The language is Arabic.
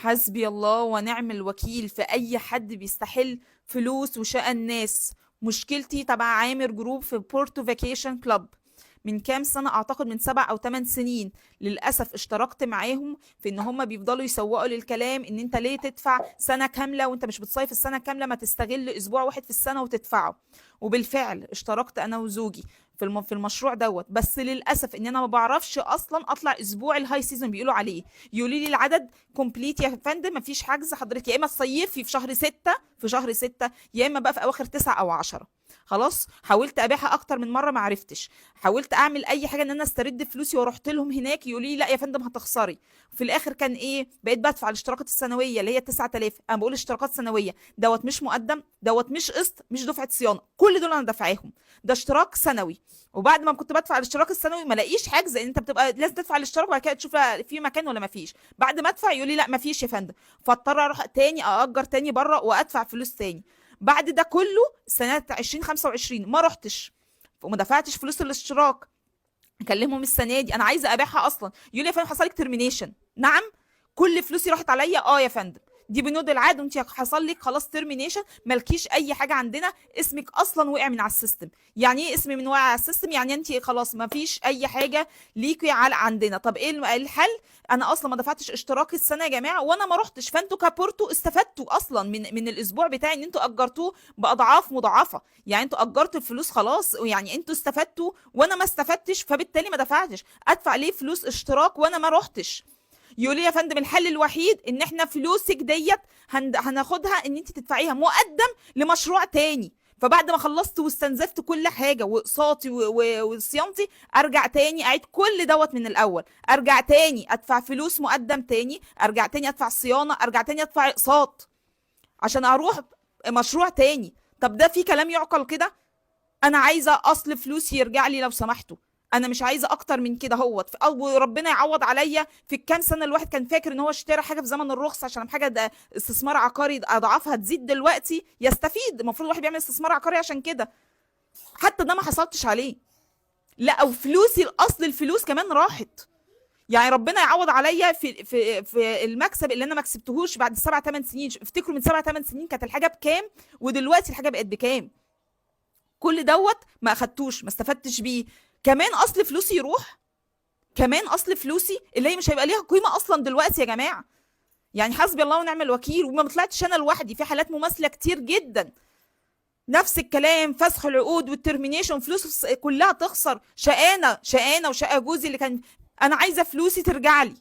حسبي الله ونعم الوكيل في اي حد بيستحل فلوس وشقى الناس. مشكلتي تبع عامر جروب في بورتو فاكيشن كلاب من كام سنة، اعتقد من 7 او 8 سنين. للأسف اشتركت معاهم في ان هم بيفضلوا يسوقوا للكلام ان انت ليه تدفع سنة كاملة وانت مش بتصيف السنة كاملة، ما تستغل اسبوع واحد في السنة وتدفعه. وبالفعل اشتركت انا وزوجي في المشروع دوت. بس للاسف ان انا ما بعرفش اصلا اطلع اسبوع الهاي سيزون بيقولوا عليه. يقولوا لي العدد كومبليت يا فندم، مفيش حجز حضرتك، يا اما تصيفي في شهر 6 يا اما بقى في اواخر 9 او 10. خلاص حاولت ابيعها اكتر من مره ما عرفتش. حاولت اعمل اي حاجه ان انا استرد فلوسي ورحت لهم هناك، يقولوا لي لا يا فندم هتخسري. في الاخر كان ايه؟ بقيت بدفع الاشتراكات السنويه اللي هي 9000. انا بقول اشتراكات سنويه دوت مش مقدم، دوت مش قسط، مش دفعه صيانه، كل دول انا دافعاهم. ده اشتراك سنوي. وبعد ما كنت بدفع الاشتراك السنوي ما لاقيش حجز، لان انت بتبقى لازم تدفع الاشتراك وبعد كده تشوف في مكان ولا ما فيش. بعد ما ادفع يقول لي لا ما فيش يا فندم، فاضطر اروح تاني اجر تاني بره وادفع فلوس تاني. بعد ده كله سنه 2025 ما رحتش وما دفعتش فلوس الاشتراك. اكلمهم السنه دي انا عايزه ابيعها اصلا، يقول لي يا فندم حصل لك ترمينيشن. نعم؟ كل فلوسي راحت عليا؟ اه يا فندم، دي بنود العقد وانت حصل لك خلاص ترمينيشن، مالكيش اي حاجه عندنا، اسمك اصلا وقع من على السيستم. يعني ايه اسمي من وقع على السيستم؟ يعني انت خلاص ما فيش اي حاجه ليكي على عندنا. طب ايه الحل؟ انا اصلا ما دفعتش اشتراك السنه يا جماعه وانا ما رحتش، فانتوا كابورتو استفدتوا اصلا من الاسبوع بتاعي ان انتوا اجرتوه باضعاف مضاعفه. يعني انتوا اجرتوا الفلوس خلاص، يعني انتوا استفدتوا وانا ما استفدتش، فبالتالي ما دفعتش. ادفع ليه فلوس اشتراك وانا ما روحتش؟ يقول لي يا فندم الحل الوحيد ان احنا فلوسك ديت هناخدها ان انت تدفعيها مقدم لمشروع تاني. فبعد ما خلصت واستنزفت كل حاجه واقساطي وصيانتي، ارجع تاني اعيد كل دوت من الاول، ارجع تاني ادفع فلوس مقدم تاني، ارجع تاني ادفع صيانه، ارجع تاني ادفع اقساط عشان اروح مشروع تاني. طب ده في كلام يعقل كده؟ انا عايزه اصل فلوسي يرجع لي لو سمحتوا. انا مش عايزه اكتر من كده هوت، او ربنا يعوض عليا في الكام سنه الواحد كان فاكر ان هو اشترى حاجه في زمن الرخص عشان حاجه ده استثمار عقاري اضعافها تزيد دلوقتي يستفيد. المفروض الواحد بيعمل استثمار عقاري عشان كده. حتى ده ما حصلتش عليه. لا او فلوسي الاصل الفلوس كمان راحت. يعني ربنا يعوض عليا في المكسب اللي انا ما كسبتهوش بعد 7 8 سنين. افتكروا من 7 8 سنين كانت الحاجه بكام ودلوقتي الحاجه بقت بكام. كل دوت ما اخدتوش، ما استفدتش بيه. كمان اصل فلوسي يروح، كمان اصل فلوسي اللي هي مش هيبقى ليها قيمه اصلا دلوقتي يا جماعه. يعني حسبي الله ونعم الوكيل. وما طلعتش انا لوحدي، في حالات مماثله كتير جدا نفس الكلام، فسخ العقود والترمينيشن، فلوس كلها تخسر. شقانه وشقى جوزي اللي كان. انا عايزه فلوسي ترجع لي.